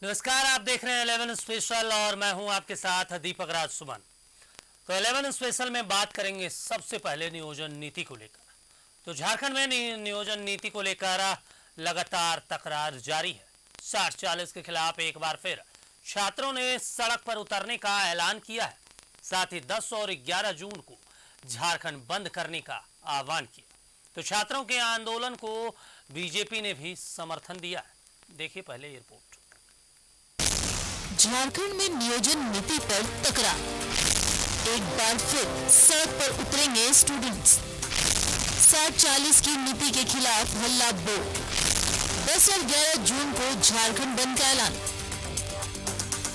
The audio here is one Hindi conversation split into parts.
नमस्कार, आप देख रहे हैं 11 स्पेशल और मैं हूं आपके साथ दीपक राज सुमन। तो 11 स्पेशल में बात करेंगे सबसे पहले नियोजन नीति को लेकर। तो झारखंड में नियोजन नीति को लेकर लगातार तकरार जारी है। 60-40 के खिलाफ एक बार फिर छात्रों ने सड़क पर उतरने का ऐलान किया है। साथ ही 10 और 11 जून को झारखंड बंद करने का आह्वान किया। तो छात्रों के आंदोलन को बीजेपी ने भी समर्थन दिया है। देखिए पहले ये रिपोर्ट। झारखंड में नियोजन नीति पर तकरार, एक बार फिर सड़क पर उतरेंगे स्टूडेंट्स। 60-40 की नीति के खिलाफ हल्ला बोल। 10 और 11 जून को झारखंड बंद का ऐलान।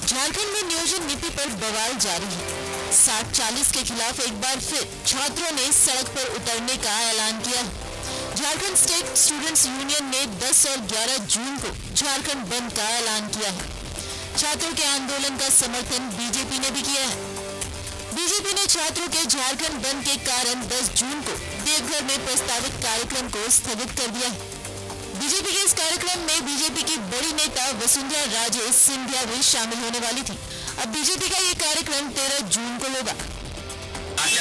झारखंड में नियोजन नीति पर बवाल जारी है। 60-40 के खिलाफ एक बार फिर छात्रों ने सड़क पर उतरने का ऐलान किया है। झारखंड स्टेट स्टूडेंट्स यूनियन ने 10 और 11 जून को झारखंड बंद का ऐलान किया है। छात्रों के आंदोलन का समर्थन बीजेपी ने भी किया है। बीजेपी ने छात्रों के झारखंड बंद के कारण 10 जून को देवघर में प्रस्तावित कार्यक्रम को स्थगित कर दिया है। बीजेपी के इस कार्यक्रम में बीजेपी की बड़ी नेता वसुंधरा राजे सिंधिया भी शामिल होने वाली थी। अब बीजेपी का ये कार्यक्रम 13 जून को होगा।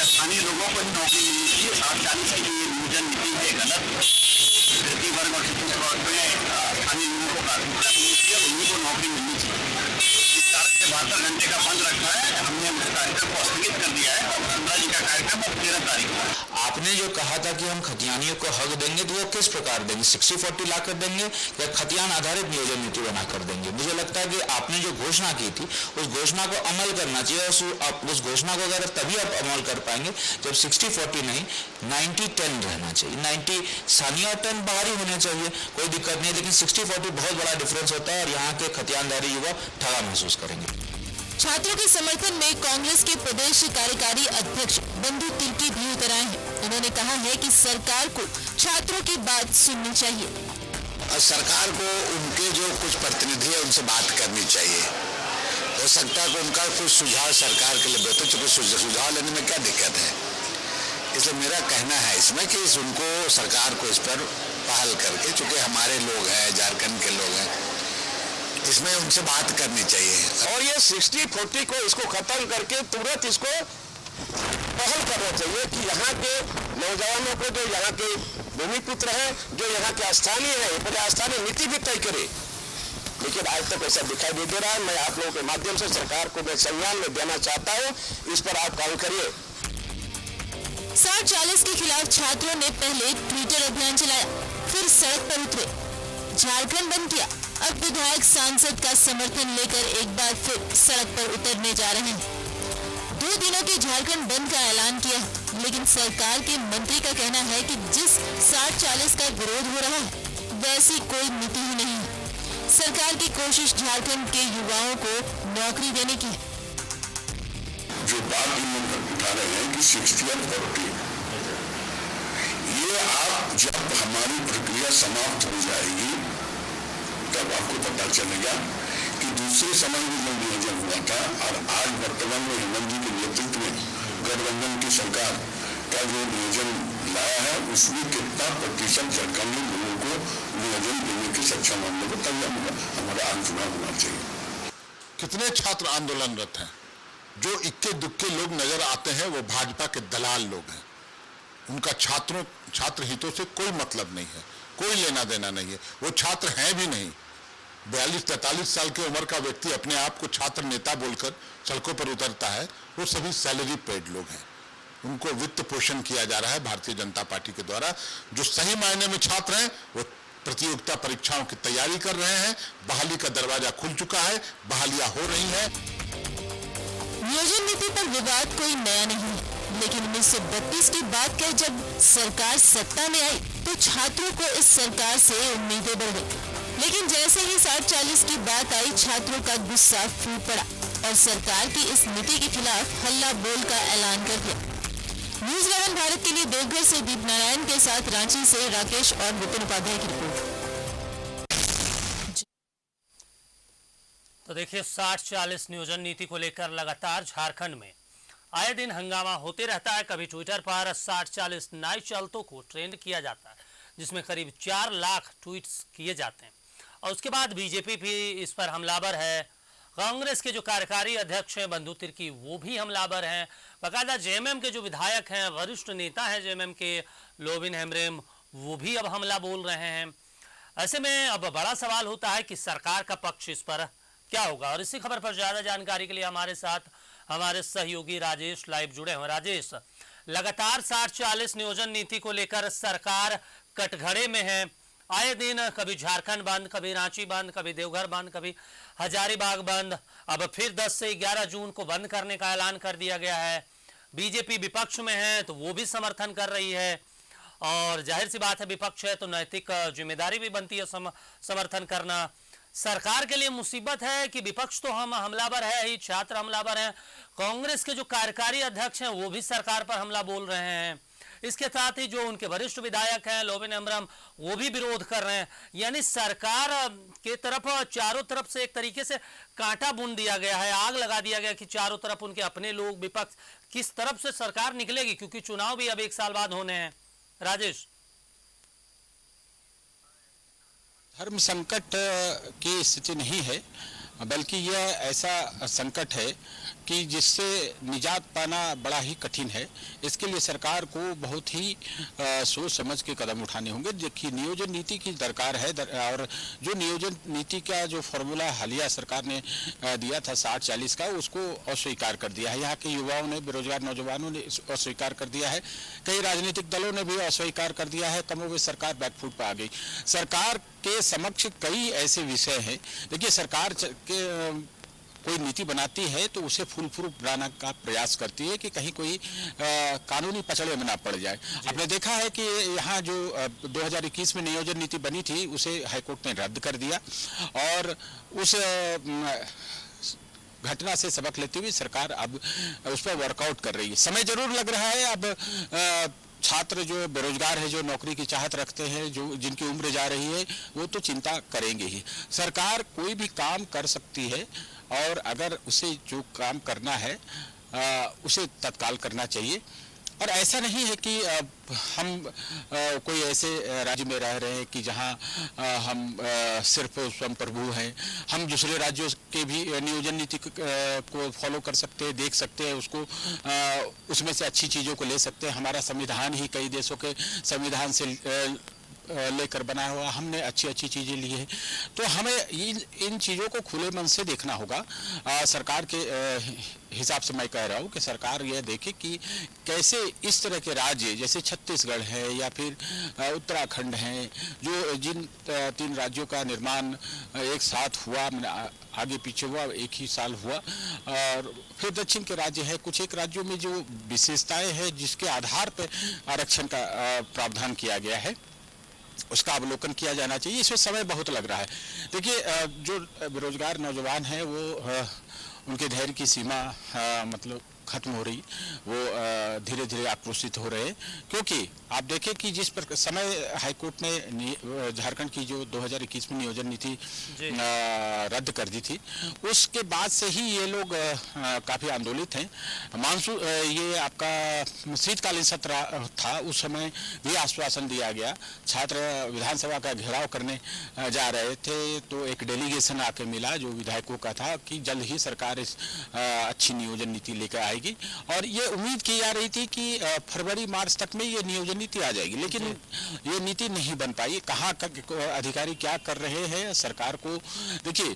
स्थानीय लोगों को नौकरी मिलनी चाहिए। 60-40 की नियोजन नीति है गलत। तृतीय वर्ग और चतुर्थ वर्ग में स्थानीय लोगों को प्राथमिकता मिलनी चाहिए, उन्हीं को नौकरी मिलनी चाहिए। इस कारण से 72 घंटे का बंद रखा है। हमने उस कार्यक्रम को स्थगित कर दिया है और वसुंधरा जी का कार्यक्रम अब 13 तारीख को। आपने जो कहा था कि हम खतियानियों को हक देंगे, तो वो किस प्रकार देंगे? 60-40 ला कर देंगे या खतियान आधारित नियोजन नीति बना कर देंगे? मुझे लगता है कि आपने जो घोषणा की थी उस घोषणा को अमल करना चाहिए। उस घोषणा को अगर तभी आप अमल कर पाएंगे जब 60-40 नहीं 90-10 रहना चाहिए। 90 स्थानीय और 10 बाहरी होने चाहिए, कोई दिक्कत नहीं। लेकिन 60-40 बहुत बड़ा डिफरेंस होता है और यहाँ के खतियानदारी युवा ठगा महसूस करेंगे। छात्रों के समर्थन में कांग्रेस के प्रदेश कार्यकारी अध्यक्ष बंधु तिर्की भी उतर आए हैं। उन्होंने कहा है कि सरकार को छात्रों की बात सुननी चाहिए। सरकार को उनके जो कुछ प्रतिनिधि है उनसे बात करनी चाहिए। हो सकता है कि उनका कुछ सुझाव सरकार के लिए बेहतर, चूंकि सुझाव लेने में क्या दिक्कत है। इसलिए मेरा कहना है इसमें कि उनको सरकार को इस पर पहल करके, चूंकि हमारे लोग हैं, झारखंड के लोग हैं, इसमें उनसे बात करनी चाहिए। और ये 60-40 को इसको खत्म करके तुरंत इसको पहल करना चाहिए कि यहाँ के नौजवानों को, जो यहाँ के भूमिपुत्र हैं, जो यहाँ के स्थानीय है, पहले स्थानीय नीति भी तय करे। लेकिन आज तक ऐसा दिखाई नहीं दे रहा है। मैं आप लोगों के माध्यम से सरकार को मैं संज्ञान में देना चाहता हूँ, इस पर आप काम करिए। 60-40 के खिलाफ छात्रों ने पहले ट्विटर अभियान चलाया, फिर सड़क पर उतरे, झारखंड बंद किया। अब विधायक सांसद का समर्थन लेकर एक बार फिर सड़क पर उतरने जा रहे हैं। 2 दिनों के झारखंड बंद का ऐलान किया, लेकिन सरकार के मंत्री का कहना है कि जिस 60-40 का विरोध हो रहा है वैसी कोई नीति ही नहीं है। सरकार की कोशिश झारखंड के युवाओं को नौकरी देने की है। जो बात इन लोग उठा रहे हैं कि 60 और 40, ये आप जब हमारी प्रक्रिया समाप्त हो जाएगी तब आपको पता चलेगा कि दूसरे समय में जो नियोजन हुआ था और आज वर्तमान में हेमंत जी के नेतृत्व में गठबंधन की सरकार का जो नियोजन लाया है उसमें कितना प्रतिशत झारखंडी लोगों को नियोजन देने की सक्षम होने को तब हमारा चुनाव होना चाहिए। कितने छात्र आंदोलनरत हैं? जो इक्के दुक्के लोग नजर आते हैं वो भाजपा के दलाल लोग हैं। उनका छात्र हितों से कोई मतलब नहीं है, कोई लेना देना नहीं है। वो छात्र हैं भी नहीं। 42-43 साल की उम्र का व्यक्ति अपने आप को छात्र नेता बोलकर सड़कों पर उतरता है, वो सभी सैलरी पेड लोग हैं। उनको वित्त पोषण किया जा रहा है भारतीय जनता पार्टी के द्वारा। जो सही मायने में छात्र हैं वो प्रतियोगिता परीक्षाओं की तैयारी कर रहे हैं। बहाली का दरवाजा खुल चुका है, बहालियां हो रही हैं। नियोजन नीति पर विवाद कोई नया नहीं है, लेकिन 1932 की बात कर जब सरकार सत्ता में आई तो छात्रों को इस सरकार से उम्मीदें बढ़ गई। लेकिन जैसे ही 60-40 की बात आई छात्रों का गुस्सा फूट पड़ा और सरकार की इस नीति के खिलाफ हल्ला बोल का ऐलान कर दिया। न्यूज़ 11 भारत के लिए देवघर से दीप नारायण के साथ रांची से राकेश और विपिन उपाध्याय की रिपोर्ट। तो देखिए 60-40 नियोजन नीति को लेकर लगातार झारखंड में आए दिन हंगामा होते रहता है। कभी ट्विटर पर 60-40 नाई चलतों को ट्रेंड किया जाता है, जिसमें करीब 4 लाख ट्वीट्स किए जाते हैं और उसके बाद बीजेपी भी इस पर हमलावर है। कांग्रेस के जो कार्यकारी अध्यक्ष हैं बंधु तिर्की वो भी हमलावर हैं। बाकायदा जेएमएम के जो विधायक हैं, वरिष्ठ नेता हैं जेएमएम के लोविन हेम्ब्रेम, वो भी अब हमला बोल रहे हैं। ऐसे में अब बड़ा सवाल होता है कि सरकार का पक्ष इस पर क्या होगा। और इसी खबर पर ज़्यादा जानकारी के लिए हमारे साथ हमारे सहयोगी राजेश लाइव जुड़े हुए। राजेश, लगातार 60-40 नियोजन नीति को लेकर सरकार कटघरे में है। आए दिन कभी झारखंड बंद, कभी रांची बंद, कभी देवघर बंद, कभी हजारीबाग बंद। अब फिर 10 से 11 जून को बंद करने का ऐलान कर दिया गया है। बीजेपी विपक्ष में है तो वो भी समर्थन कर रही है, और जाहिर सी बात है विपक्ष है तो नैतिक जिम्मेदारी भी बनती है समर्थन करना। सरकार के लिए मुसीबत है कि विपक्ष तो हम हमलावर है ही, छात्र हमलावर हैं। कांग्रेस के जो कार्यकारी अध्यक्ष हैं वो भी सरकार पर हमला बोल रहे हैं। इसके साथ ही जो उनके वरिष्ठ विधायक हैं लोविन हेम्ब्रेम, वो भी विरोध कर रहे हैं। यानी सरकार के तरफ चारों तरफ से एक तरीके से कांटा बुन दिया गया है, आग लगा दिया गया कि चारों तरफ उनके अपने लोग, विपक्ष, किस तरफ से सरकार निकलेगी, क्योंकि चुनाव भी अब 1 साल बाद होने हैं। राजेश, धर्म संकट की स्थिति नहीं है, बल्कि यह ऐसा संकट है कि जिससे निजात पाना बड़ा ही कठिन है। इसके लिए सरकार को बहुत ही सोच समझ के कदम उठाने होंगे। देखिए, नियोजन नीति की दरकार है और जो नियोजन नीति का जो फॉर्मूला हालिया सरकार ने दिया था 60-40 का, उसको अस्वीकार कर दिया है। यहाँ के युवाओं ने, बेरोजगार नौजवानों ने अस्वीकार कर दिया है, कई राजनीतिक दलों ने भी अस्वीकार कर दिया है। कमोबेश सरकार बैकफुट पर आ गई। सरकार के समक्ष कई ऐसे विषय हैं। देखिए, सरकार कोई नीति बनाती है तो उसे फूल प्रूफ बनाने का प्रयास करती है कि कहीं कोई कानूनी पचड़े में ना पड़ जाए। आपने देखा है कि यहाँ जो 2021 में नियोजन नीति बनी थी उसे हाईकोर्ट ने रद्द कर दिया, और उस घटना से सबक लेते हुए सरकार अब उस पर वर्कआउट कर रही है। समय जरूर लग रहा है। अब छात्र जो बेरोजगार है, जो नौकरी की चाहत रखते हैं, जो जिनकी उम्र जा रही है, वो तो चिंता करेंगे ही। सरकार कोई भी काम कर सकती है, और अगर उसे जो काम करना है उसे तत्काल करना चाहिए। और ऐसा नहीं है कि हम कोई ऐसे राज्य में रह रहे हैं कि जहां हम सिर्फ स्वयंप्रभु हैं। हम दूसरे राज्यों के भी नियोजन नीति को फॉलो कर सकते हैं, देख सकते हैं उसको, उसमें से अच्छी चीज़ों को ले सकते हैं। हमारा संविधान ही कई देशों के संविधान से लेकर बना हुआ, हमने अच्छी अच्छी चीज़ें ली है। तो हमें इन चीज़ों को खुले मन से देखना होगा। सरकार के हिसाब से मैं कह रहा हूँ कि सरकार यह देखे कि कैसे इस तरह के राज्य जैसे छत्तीसगढ़ है या फिर उत्तराखंड है, जो जिन 3 राज्यों का निर्माण एक साथ हुआ, आगे पीछे हुआ, एक ही साल हुआ, और फिर दक्षिण के राज्य है, कुछ एक राज्यों में जो विशेषताएं हैं जिसके आधार पर आरक्षण का प्रावधान किया गया है, उसका अवलोकन किया जाना चाहिए। इसमें समय बहुत लग रहा है। देखिए, जो बेरोजगार नौजवान हैं वो उनके धैर्य की सीमा मतलब खत्म हो रही, वो धीरे धीरे आक्रोशित हो रहे हैं। क्योंकि आप देखें कि जिस पर समय हाईकोर्ट ने झारखंड की जो 2021 में नियोजन नीति रद्द कर दी थी, उसके बाद से ही ये लोग काफ़ी आंदोलित हैं। मानसून, ये आपका शीतकालीन सत्र था, उस समय भी आश्वासन दिया गया। छात्र विधानसभा का घेराव करने जा रहे थे तो एक डेलीगेशन आके मिला जो विधायकों का था कि जल्द ही सरकार इस अच्छी नियोजन नीति लेकर आएगी, और ये उम्मीद की जा रही थी कि फरवरी मार्च तक में ये नियोजन नीति आ जाएगी। लेकिन ये नीति नहीं बन पाई। कहाँ अधिकारी क्या कर रहे हैं, सरकार को देखिए,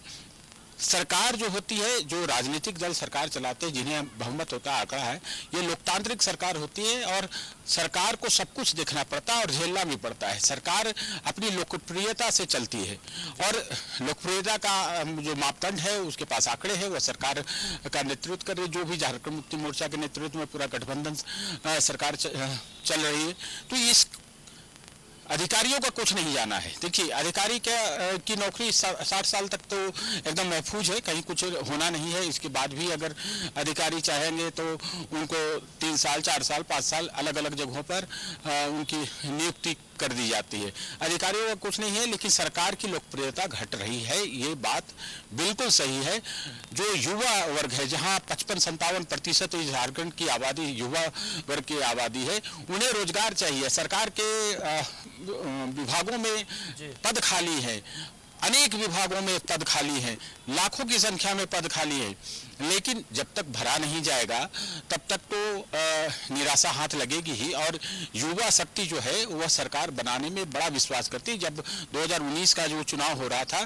सरकार जो होती है, जो राजनीतिक दल सरकार चलाते हैं, जिन्हें बहुमत होता है, आंकड़ा है, ये लोकतांत्रिक सरकार होती है, और सरकार को सब कुछ देखना पड़ता है और झेलना भी पड़ता है। सरकार अपनी लोकप्रियता से चलती है, और लोकप्रियता का जो मापदंड है उसके पास आंकड़े हैं। वह सरकार का नेतृत्व कर रही, जो भी झारखंड मुक्ति मोर्चा के नेतृत्व में पूरा गठबंधन सरकार चल रही है। तो इस अधिकारियों का कुछ नहीं जाना है। देखिए, अधिकारी की नौकरी 60 साल तक तो एकदम महफूज है, कहीं कुछ होना नहीं है। इसके बाद भी अगर अधिकारी चाहेंगे तो उनको 3 साल, 4 साल, 5 साल अलग अलग जगहों पर उनकी नियुक्ति कर दी जाती है। अधिकारियों का कुछ नहीं है, लेकिन सरकार की लोकप्रियता घट रही है, ये बात बिल्कुल सही है। जो युवा वर्ग है, जहां 55-57% झारखंड की आबादी युवा वर्ग की आबादी है, उन्हें रोजगार चाहिए। सरकार के विभागों में पद खाली है, अनेक विभागों में पद खाली हैं, लाखों की संख्या में पद खाली है, लेकिन जब तक भरा नहीं जाएगा तब तक तो निराशा हाथ लगेगी ही। और युवा शक्ति जो है वह सरकार बनाने में बड़ा विश्वास करती है। जब 2019 का जो चुनाव हो रहा था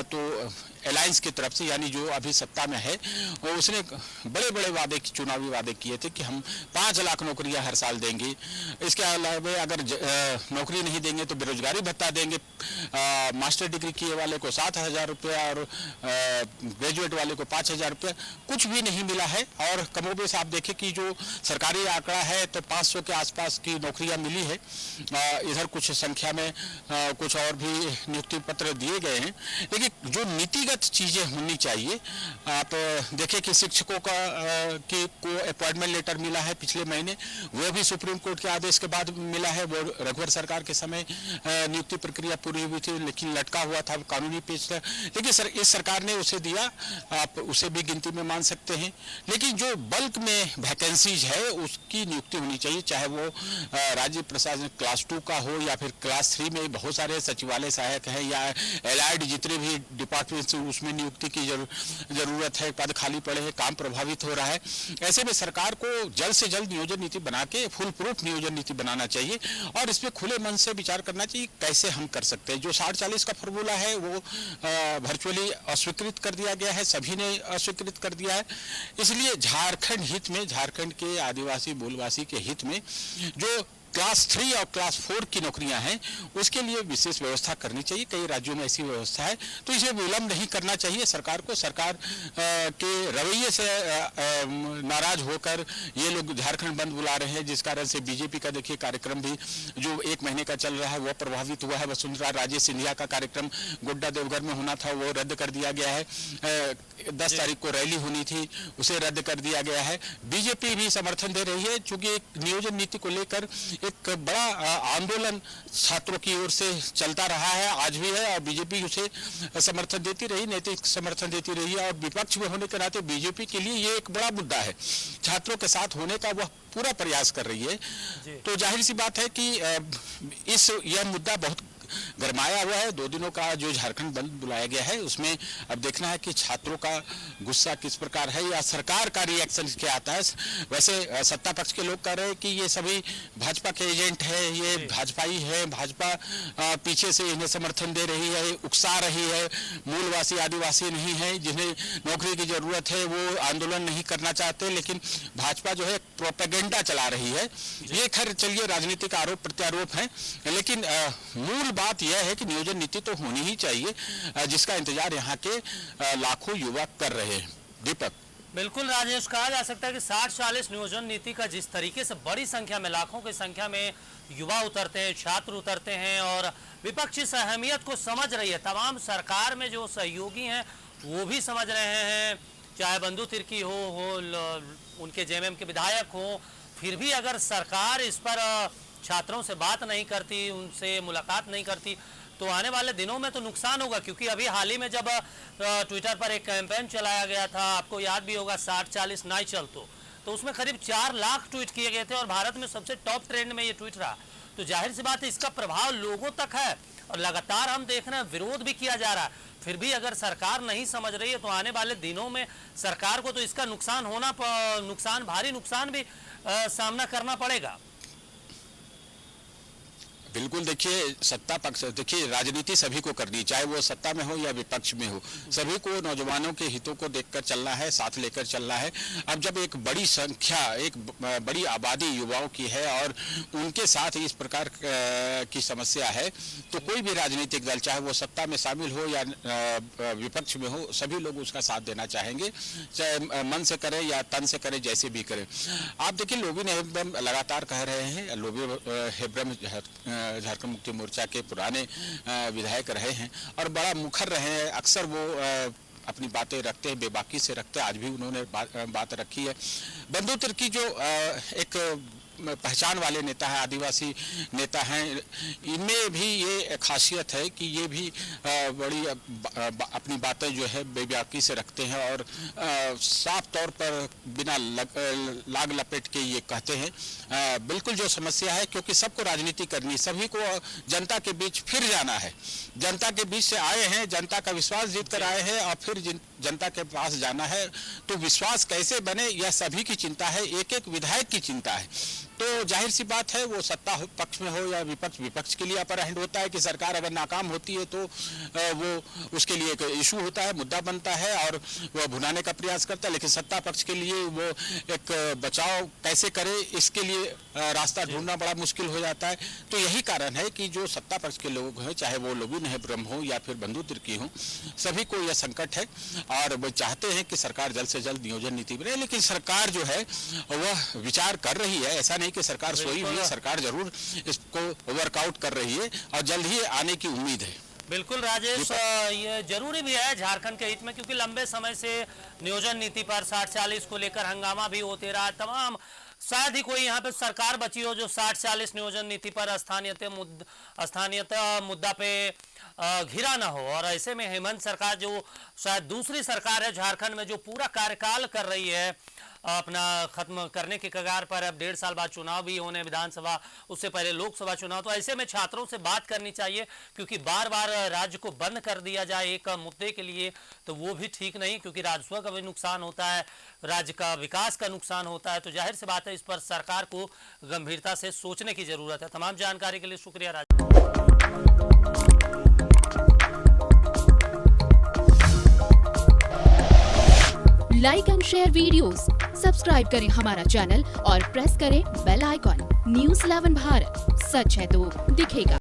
तो अलायंस की तरफ से, यानी जो अभी सत्ता में है, वो उसने बड़े बड़े वादे, चुनावी वादे किए थे कि हम 5 लाख नौकरियां हर साल देंगे। इसके अलावा अगर नौकरी नहीं देंगे तो बेरोजगारी भत्ता देंगे, मास्टर डिग्री किए वाले को 7,000 रुपया और ग्रेजुएट वाले को 5,000 रुपया। कुछ भी नहीं मिला है। और कमोबेश आप देखें कि जो सरकारी आंकड़ा है तो 500 के आसपास की नौकरियां मिली है। इधर कुछ संख्या में कुछ और भी नियुक्ति पत्र दिए गए हैं, लेकिन जो नीतिगत चीजें होनी चाहिए, आप देखें कि शिक्षकों का को अपॉइंटमेंट लेटर मिला है पिछले महीने, वो भी सुप्रीम कोर्ट के आदेश के बाद मिला है। वो रघुवर सरकार के समय नियुक्ति प्रक्रिया पूरी हुई थी, लेकिन लटका हुआ था, कानूनी पेश था, लेकिन इस सरकार ने उसे दिया, आप उसे भी गिनती में मान सकते हैं। लेकिन जो बल्क में वैकेंसीज है उसकी नियुक्ति होनी चाहिए, चाहे वो राज्य प्रशासन क्लास 2 का हो या फिर क्लास 3 में बहुत सारे सचिवालय सहायक हैं या एलाइड जितने भी डिपार्टमेंट्स उसमें नियुक्ति की जरूरत है, पद खाली पड़े हैं, काम प्रभावित हो रहा है। ऐसे में सरकार को जल्द से जल्द नियोजन नीति बना के फुल प्रूफ नियोजन नीति बनाना चाहिए और इसमें खुले मन से विचार करना चाहिए कैसे हम कर सकते हैं। जो 60-40 का फॉर्मूला है वो वर्चुअली अस्वीकृत कर दिया गया है, सभी ने अस्वीकृत कर दिया है। इसलिए झारखंड हित में, झारखंड के आदिवासी मूलवासी के हित में जो क्लास 3 और क्लास 4 की नौकरियां हैं उसके लिए विशेष व्यवस्था करनी चाहिए। कई राज्यों में ऐसी व्यवस्था है, तो इसे विलंब नहीं करना चाहिए सरकार को। सरकार के रवैये से नाराज होकर ये लोग झारखंड बंद बुला रहे हैं, जिस कारण से बीजेपी का देखिए कार्यक्रम भी जो 1 महीने का चल रहा है वो प्रभावित हुआ है। वसुंधरा राजे सिंधिया का कार्यक्रम गोड्डा देवघर में होना था, वो रद्द कर दिया गया है। 10 तारीख को रैली होनी थी, उसे रद्द कर दिया गया है। बीजेपी भी समर्थन दे रही है, चूंकि नियोजन नीति को लेकर एक बड़ा आंदोलन छात्रों की ओर से चलता रहा है, आज भी है, और बीजेपी उसे समर्थन देती रही, नैतिक समर्थन देती रही है। और विपक्ष में होने के नाते बीजेपी के लिए ये एक बड़ा मुद्दा है, छात्रों के साथ होने का वह पूरा प्रयास कर रही है। तो जाहिर सी बात है कि यह मुद्दा बहुत गरमाया हुआ है। 2 दिनों का जो झारखंड बंद बुलाया गया है उसमें अब देखना है कि छात्रों का गुस्सा किस प्रकार है या सरकार का रिएक्शन क्या आता है। वैसे सत्ता पक्ष के लोग कह रहे हैं कि ये सभी भाजपा के एजेंट है, ये भाजपाई है, भाजपा पीछे से इन्हें समर्थन दे रही है, उकसा रही है। मूलवासी आदिवासी नहीं है, जिन्हें नौकरी की जरूरत है वो आंदोलन नहीं करना चाहते, लेकिन भाजपा जो है प्रोपेगेंडा चला रही है। ये खैर चलिए राजनीतिक आरोप प्रत्यारोप है, लेकिन मूल बात यह है कि नियोजन नीति तो होनी ही चाहिए, जिसका इंतजार यहाँ के लाखों युवा कर रहे हैं। दीपक, बिल्कुल राजेश, कहा जा सकता है कि 60-40 नियोजन नीति का जिस तरीके से बड़ी संख्या में, लाखों की संख्या में युवा उतरते हैं, छात्र उतरते हैं और विपक्ष इस अहमियत को समझ रही है। तमाम सरकार में जो सहयोगी हैं वो भी समझ रहे हैं, चाहे बंधु तिर्की हो उनके जेएमएम के विधायक हो, फिर भी अगर सरकार इस पर छात्रों से बात नहीं करती, उनसे मुलाकात नहीं करती, तो आने वाले दिनों में तो नुकसान होगा। क्योंकि अभी हाल ही में जब ट्विटर पर एक कैंपेन चलाया गया था, आपको याद भी होगा, 60-40 नहीं चलतो, तो उसमें करीब 4 लाख ट्वीट किए गए थे और भारत में सबसे टॉप ट्रेंड में ये ट्वीट रहा। तो जाहिर सी बात है इसका प्रभाव लोगों तक है और लगातार हम देख रहे हैं विरोध भी किया जा रहा है। फिर भी अगर सरकार नहीं समझ रही है तो आने वाले दिनों में सरकार को तो इसका भारी नुकसान भी सामना करना पड़ेगा। बिल्कुल, देखिए सत्ता पक्ष, देखिए राजनीति सभी को करनी, चाहे वो सत्ता में हो या विपक्ष में हो, सभी को नौजवानों के हितों को देखकर चलना है, साथ लेकर चलना है। अब जब एक बड़ी संख्या, एक बड़ी आबादी युवाओं की है और उनके साथ इस प्रकार की समस्या है, तो कोई भी राजनीतिक दल, चाहे वो सत्ता में शामिल हो या विपक्ष में हो, सभी लोग उसका साथ देना चाहेंगे, चाहे मन से करें या तन से करें, जैसे भी करें। आप देखिए लोबिन हेब्रम लगातार कह रहे हैं, लोबिन हेब्रम झारखंड मुक्ति मोर्चा के पुराने विधायक रहे हैं और बड़ा मुखर रहे हैं, अक्सर वो अपनी बातें रखते हैं, बेबाकी से रखते हैं, आज भी उन्होंने बात रखी है। बंधु तिर्की जो एक पहचान वाले नेता हैं, आदिवासी नेता हैं, इनमें भी ये खासियत है कि ये भी बड़ी अपनी बातें जो है बेबाकी से रखते हैं और साफ तौर पर बिना लाग लपेट के ये कहते हैं बिल्कुल जो समस्या है, क्योंकि सबको राजनीति करनी, सभी को जनता के बीच फिर जाना है, जनता के बीच से आए हैं, जनता का विश्वास जीत कर आए हैं और फिर जनता के पास जाना है, तो विश्वास कैसे बने यह सभी की चिंता है, एक एक विधायक की चिंता है। तो जाहिर सी बात है वो सत्ता पक्ष में हो या विपक्ष के लिए अपर हैंड होता है कि सरकार अगर नाकाम होती है तो वो उसके लिए एक इशू होता है, मुद्दा बनता है और वो भुनाने का प्रयास करता है, लेकिन सत्ता पक्ष के लिए वो एक बचाव कैसे करे इसके लिए रास्ता ढूंढना बड़ा मुश्किल हो जाता है। तो यही कारण है कि जो सत्ता पक्ष के लोग हैं, चाहे वो लोग नहीं ब्रह्म हो या फिर बंधु तिर्की हो, सभी को यह संकट है और वो चाहते हैं कि सरकार जल्द से जल्द नियोजन नीति बने, लेकिन सरकार जो है वह विचार कर रही है, ऐसा नहीं कि सरकार सोई हुई है, सरकार जरूर इसको वर्कआउट कर रही है और जल्द ही आने की उम्मीद है। बिल्कुल राजेश, ये जरूरी भी है झारखंड के हित में, क्योंकि लंबे समय से नियोजन नीति पर 60-40 को लेकर हंगामा भी होते रहा। तमाम शायद ही कोई यहाँ पे सरकार बची हो जो 60-40 नियोजन नीति पर स्थानीयता मुद्दा पे घिरा ना हो, और ऐसे में हेमंत सरकार जो शायद दूसरी सरकार है झारखंड में जो पूरा कार्यकाल कर रही है अपना खत्म करने के कगार पर, अब 1.5 साल बाद चुनाव भी होने, विधानसभा, उससे पहले लोकसभा चुनाव, तो ऐसे में छात्रों से बात करनी चाहिए, क्योंकि बार बार राज्य को बंद कर दिया जाए एक मुद्दे के लिए तो वो भी ठीक नहीं, क्योंकि राजस्व का भी नुकसान होता है, राज्य का विकास का नुकसान होता है। तो जाहिर सी बात है इस पर सरकार को गंभीरता से सोचने की जरूरत है। तमाम जानकारी के लिए शुक्रिया Raj. Like and share videos, subscribe करें हमारा चैनल और प्रेस करें बेल आइकॉन। न्यूज़ 11 भारत, सच है तो दिखेगा।